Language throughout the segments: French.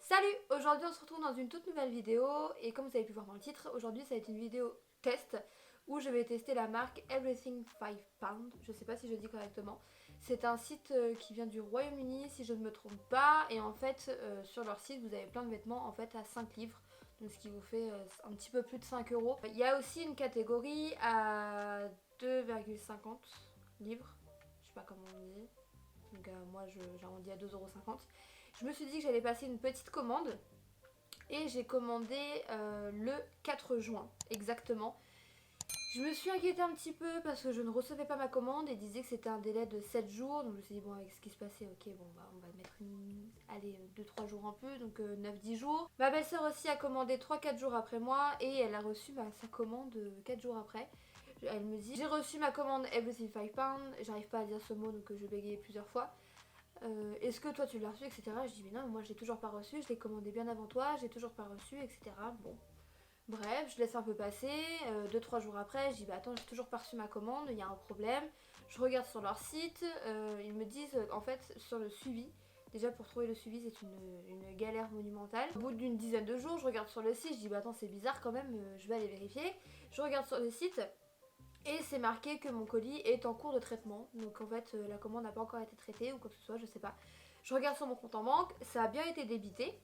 Salut! Aujourd'hui on se retrouve dans une toute nouvelle vidéo et comme vous avez pu voir dans le titre, aujourd'hui ça va être une vidéo test où je vais tester la marque Everything 5 Pound, je sais pas si je dis correctement. C'est un site qui vient du Royaume-Uni si je ne me trompe pas et en fait sur leur site vous avez plein de vêtements en fait à 5 livres. Donc ce qui vous fait un petit peu plus de 5 euros. Il y a aussi une catégorie à 2,50 livres, je sais pas comment on dit. Donc moi j'arrondis à 2,50 €. Je me suis dit que j'allais passer une petite commande et j'ai commandé le 4 juin exactement. Je me suis inquiétée un petit peu parce que je ne recevais pas ma commande et disait que c'était un délai de 7 jours. Donc je me suis dit bon avec ce qui se passait, ok bon bah on va mettre allez 2-3 jours un peu, donc 9-10 jours. Ma belle-sœur aussi a commandé 3-4 jours après moi et elle a reçu sa commande 4 jours après. Elle me dit j'ai reçu ma commande Everything 5 Pound, j'arrive pas à dire ce mot donc je bégayais plusieurs fois. Est-ce que toi tu l'as reçu, etc. Je dis mais non, moi je l'ai toujours pas reçu, je l'ai commandé bien avant toi, j'ai toujours pas reçu, etc. Bon, bref, je laisse un peu passer. 2-3 jours après, je dis bah attends, j'ai toujours pas reçu ma commande, il y a un problème. Je regarde sur leur site, ils me disent en fait sur le suivi. Déjà pour trouver le suivi c'est une galère monumentale. Au bout d'une dizaine de jours, je regarde sur le site, je dis bah attends c'est bizarre quand même, je vais aller vérifier. Je regarde sur le site, et c'est marqué que mon colis est en cours de traitement. Donc en fait la commande n'a pas encore été traitée ou quoi que ce soit, je sais pas. Je regarde sur mon compte en banque, ça a bien été débité.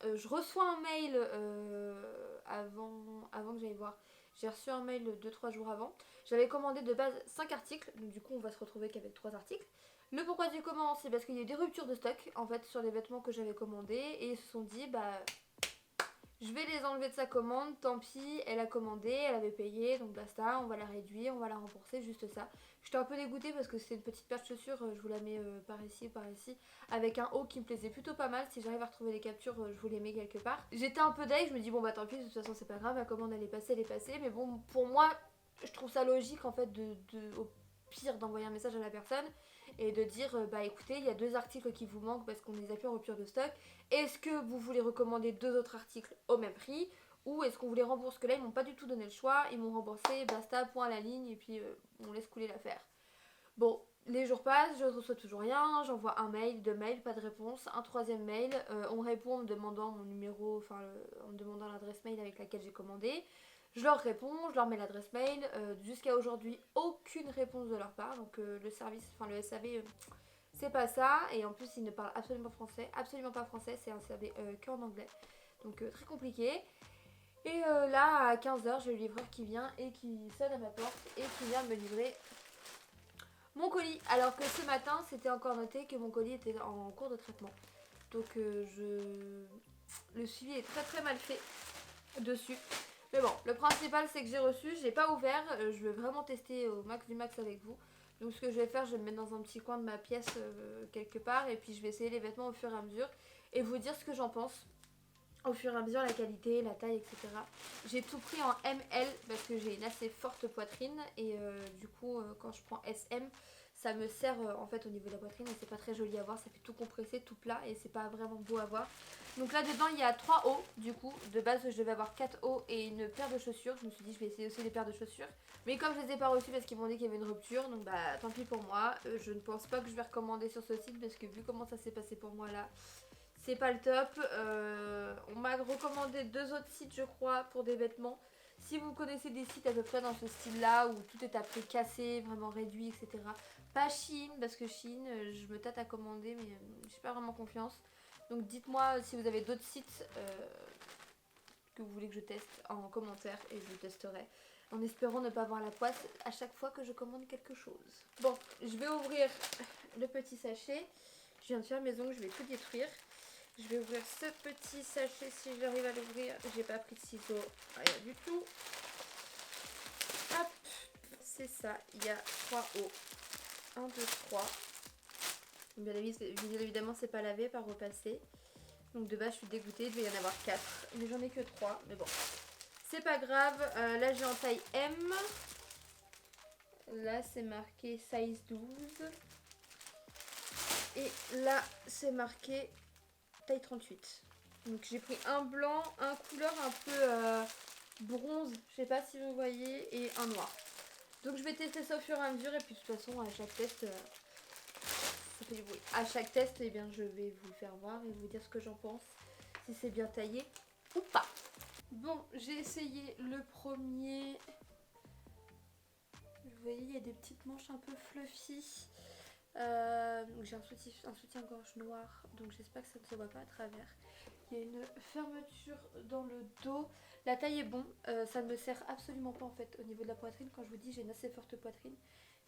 Je reçois un mail avant que j'aille voir. J'ai reçu un mail 2-3 jours avant. J'avais commandé de base 5 articles, donc du coup on va se retrouver qu'avec 3 articles. Le pourquoi du comment, c'est parce qu'il y a eu des ruptures de stock en fait sur les vêtements que j'avais commandés et ils se sont dit bah je vais les enlever de sa commande, tant pis, elle a commandé, elle avait payé, donc basta, on va la réduire, on va la rembourser, juste ça. J'étais un peu dégoûtée parce que c'est une petite paire de chaussures, je vous la mets par ici, par ici, avec un haut qui me plaisait plutôt pas mal. Si j'arrive à retrouver les captures, je vous les mets quelque part. J'étais un peu deg, je me dis bon bah tant pis, de toute façon c'est pas grave, la commande elle est passée, mais bon, pour moi, je trouve ça logique en fait au pire d'envoyer un message à la personne et de dire bah écoutez, il y a 2 articles qui vous manquent parce qu'on les a plus en rupture de stock. Est-ce que vous voulez recommander 2 autres articles au même prix ou est-ce qu'on vous les rembourse? Que là ils m'ont pas du tout donné le choix, ils m'ont remboursé, basta, point à la ligne et puis on laisse couler l'affaire. Bon, les jours passent, je ne reçois toujours rien, j'envoie un mail, 2 mails, pas de réponse, un troisième mail, on me répond en me demandant mon numéro, enfin en me demandant l'adresse mail avec laquelle j'ai commandé. Je leur réponds, je leur mets l'adresse mail. Jusqu'à aujourd'hui, aucune réponse de leur part. Donc le service, enfin le SAV, c'est pas ça. Et en plus, ils ne parlent absolument pas français. C'est un SAV qu'en anglais. Donc très compliqué. Et là, à 15 h, j'ai le livreur qui vient et qui sonne à ma porte et qui vient me livrer mon colis. Alors que ce matin, c'était encore noté que mon colis était en cours de traitement. Donc le suivi est très très mal fait dessus. Mais bon, le principal c'est que j'ai reçu, je l'ai pas ouvert, je vais vraiment tester au max du max avec vous. Donc ce que je vais faire, je vais le mettre dans un petit coin de ma pièce quelque part et puis je vais essayer les vêtements au fur et à mesure et vous dire ce que j'en pense au fur et à mesure, la qualité, la taille, etc. J'ai tout pris en ML parce que j'ai une assez forte poitrine et du coup quand je prends SM, ça me serre en fait au niveau de la poitrine et c'est pas très joli à voir, ça fait tout compressé, tout plat et c'est pas vraiment beau à voir. Donc là dedans il y a 3 hauts du coup, de base je devais avoir 4 hauts et une paire de chaussures, je me suis dit je vais essayer aussi les paires de chaussures. Mais comme je les ai pas reçues parce qu'ils m'ont dit qu'il y avait une rupture, donc bah tant pis pour moi, je ne pense pas que je vais recommander sur ce site parce que vu comment ça s'est passé pour moi là, c'est pas le top. On m'a recommandé 2 autres sites, je crois, pour des vêtements. Si vous connaissez des sites à peu près dans ce style-là, où tout est à prix cassé, vraiment réduit, etc. Pas Shein, parce que Shein, je me tâte à commander, mais j'ai pas vraiment confiance. Donc dites-moi si vous avez d'autres sites que vous voulez que je teste en commentaire et je le testerai. En espérant ne pas avoir la poisse à chaque fois que je commande quelque chose. Bon, je vais ouvrir le petit sachet. Je viens de faire mes ongles, je vais tout détruire. Je vais ouvrir ce petit sachet si j'arrive à l'ouvrir. J'ai pas pris de ciseaux, rien du tout. Hop, c'est ça. Il y a 3 hauts. 1, 2, 3. Bien évidemment, c'est pas lavé, pas repassé. Donc de base, je suis dégoûtée. Il devait y en avoir 4. Mais j'en ai que 3. Mais bon, c'est pas grave. Là, j'ai en taille M. Là, c'est marqué size 12. Et là, c'est marqué taille 38. Donc j'ai pris un blanc, un couleur un peu bronze, je sais pas si vous voyez, et un noir. Donc je vais tester ça au fur et à mesure et puis de toute façon à chaque test, ça fait du bruit. À chaque test, eh bien, je vais vous le faire voir et vous dire ce que j'en pense. si c'est bien taillé ou pas. Bon, j'ai essayé le premier. Vous voyez, il y a des petites manches un peu fluffy. J'ai un soutien-gorge noir, donc j'espère que ça ne se voit pas à travers. Il y a une fermeture dans le dos. La taille est bon, ça ne me sert absolument pas en fait au niveau de la poitrine. Quand je vous dis j'ai une assez forte poitrine,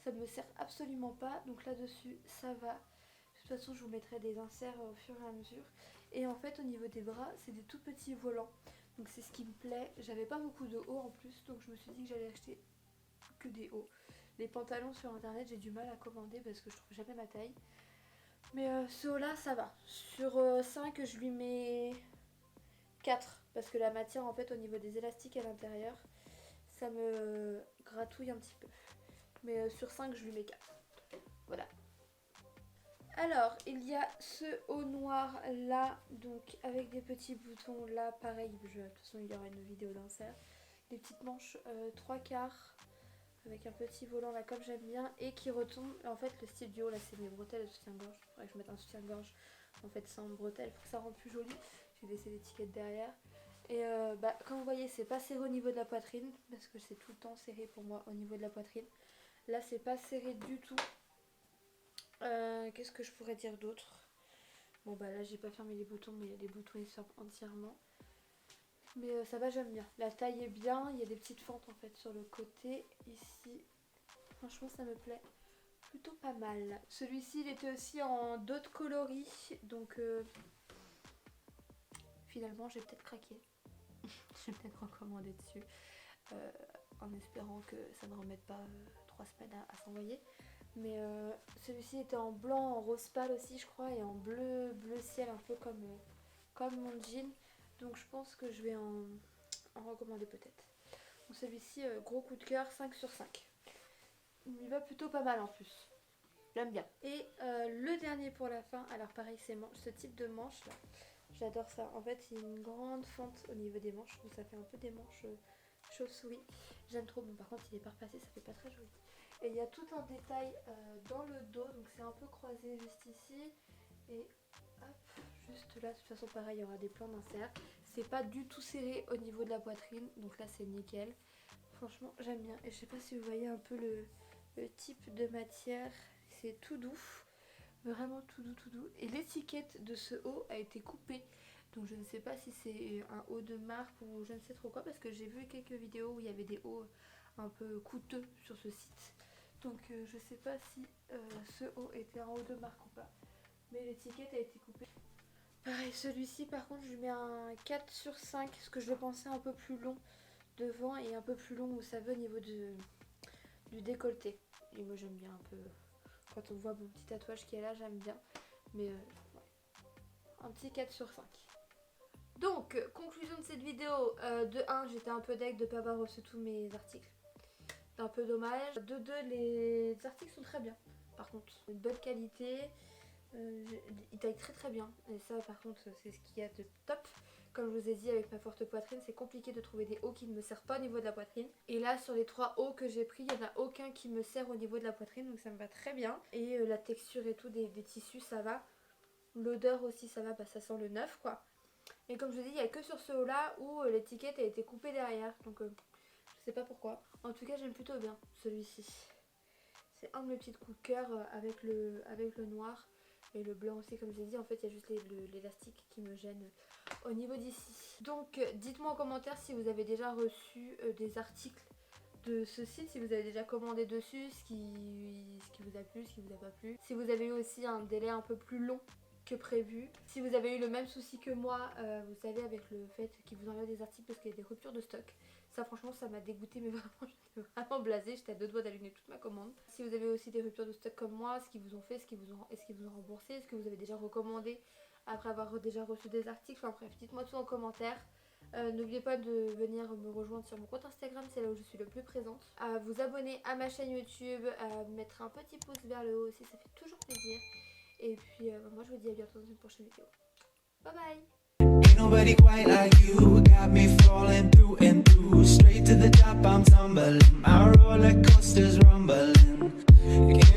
ça ne me sert absolument pas. Donc là-dessus, ça va. De toute façon, je vous mettrai des inserts au fur et à mesure. Et en fait, au niveau des bras, c'est des tout petits volants. Donc c'est ce qui me plaît. J'avais pas beaucoup de hauts en plus, donc je me suis dit que j'allais acheter que des hauts. Les pantalons sur internet, j'ai du mal à commander parce que je trouve jamais ma taille. Mais ce haut là, ça va. Sur 5, je lui mets 4. Parce que la matière, en fait, au niveau des élastiques à l'intérieur, ça me gratouille un petit peu. Mais sur 5, je lui mets 4. Voilà. Alors, il y a ce haut noir là, donc avec des petits boutons là, pareil. De toute façon, il y aura une vidéo d'insert. Des petites manches 3/4. Avec un petit volant là comme j'aime bien et qui retombe. En fait le style du haut là c'est mes bretelles de soutien-gorge. Il faudrait que je mette un soutien-gorge en fait sans bretelles pour que ça rende plus joli. J'ai laissé l'étiquette derrière. Et comme vous voyez c'est pas serré au niveau de la poitrine parce que c'est tout le temps serré pour moi au niveau de la poitrine. Là c'est pas serré du tout. Qu'est-ce que je pourrais dire d'autre? Bon bah là j'ai pas fermé les boutons mais les boutons ils sortent entièrement. Mais ça va, j'aime bien. La taille est bien, il y a des petites fentes en fait sur le côté, ici. Franchement, ça me plaît plutôt pas mal. Celui-ci, il était aussi en d'autres coloris, donc finalement, j'ai peut-être craqué. Je vais peut-être recommander dessus, en espérant que ça ne remette pas 3 semaines à s'envoyer. Mais celui-ci était en blanc, en rose pâle aussi, je crois, et en bleu ciel, un peu comme mon jean. Donc je pense que je vais en recommander peut-être. Donc celui-ci, gros coup de cœur, 5 sur 5. Il va plutôt pas mal en plus. J'aime bien. Et le dernier pour la fin, alors pareil c'est ce type de manche là. J'adore ça. En fait il y a une grande fente au niveau des manches. Donc ça fait un peu des manches chauve-souris. J'aime trop. Bon par contre il est pas repassé, ça fait pas très joli. Et il y a tout un détail dans le dos. Donc c'est un peu croisé juste ici. Et hop, juste là, de toute façon pareil, il y aura des plans d'insert. C'est pas du tout serré au niveau de la poitrine, donc là c'est nickel. Franchement j'aime bien. Et je sais pas si vous voyez un peu le type de matière, c'est tout doux. Vraiment tout doux, tout doux. Et l'étiquette de ce haut a été coupée. Donc je ne sais pas si c'est un haut de marque ou je ne sais trop quoi, parce que j'ai vu quelques vidéos où il y avait des hauts un peu coûteux sur ce site. Donc je sais pas si ce haut était un haut de marque ou pas. Mais l'étiquette a été coupée. Pareil, celui-ci par contre je lui mets un 4 sur 5 parce que je le pensais un peu plus long devant et un peu plus long, vous savez, au niveau du décolleté. Et moi j'aime bien un peu, quand on voit mon petit tatouage qui est là, j'aime bien. Mais ouais. Un petit 4 sur 5. Donc, conclusion de cette vidéo, de 1, j'étais un peu deg de ne pas avoir reçu tous mes articles. C'est un peu dommage. De 2, les articles sont très bien. Par contre, une bonne qualité. Il taille très très bien. Et ça par contre c'est ce qu'il y a de top. Comme je vous ai dit, avec ma forte poitrine, c'est compliqué de trouver des hauts qui ne me servent pas au niveau de la poitrine. Et là sur les 3 hauts que j'ai pris, il n'y en a aucun qui me sert au niveau de la poitrine. Donc ça me va très bien. Et la texture et tout des tissus, ça va. L'odeur aussi ça va, bah, ça sent le neuf quoi. Et comme je vous ai dit, il n'y a que sur ce haut là où l'étiquette a été coupée derrière. Donc je sais pas pourquoi. En tout cas j'aime plutôt bien celui-ci. C'est un de mes petits coups de cœur avec le noir. Et le blanc aussi, comme je l'ai dit, en fait il y a juste l'élastique qui me gêne au niveau d'ici. Donc dites-moi en commentaire si vous avez déjà reçu des articles de ce site, si vous avez déjà commandé dessus, ce qui vous a plu, ce qui vous a pas plu. Si vous avez eu aussi un délai un peu plus long que prévu. Si vous avez eu le même souci que moi, vous savez, avec le fait qu'ils vous envoient des articles parce qu'il y a des ruptures de stock. Ça franchement ça m'a dégoûté, mais vraiment j'étais vraiment blasée, j'étais à 2 doigts d'allumer toute ma commande. Si vous avez aussi des ruptures de stock comme moi, ce qu'ils vous ont fait, est-ce qu'ils vous ont remboursé, est-ce que vous avez déjà recommandé après avoir déjà reçu des articles, enfin bref, dites-moi tout en commentaire. N'oubliez pas de venir me rejoindre sur mon compte Instagram, c'est là où je suis le plus présente. À vous abonner à ma chaîne YouTube, à mettre un petit pouce vers le haut aussi, ça fait toujours plaisir. Et puis moi je vous dis à bientôt dans une prochaine vidéo. Bye bye. Ain't nobody quite like you, got me falling through and through. Straight to the top, I'm tumbling, my roller coaster's rumbling.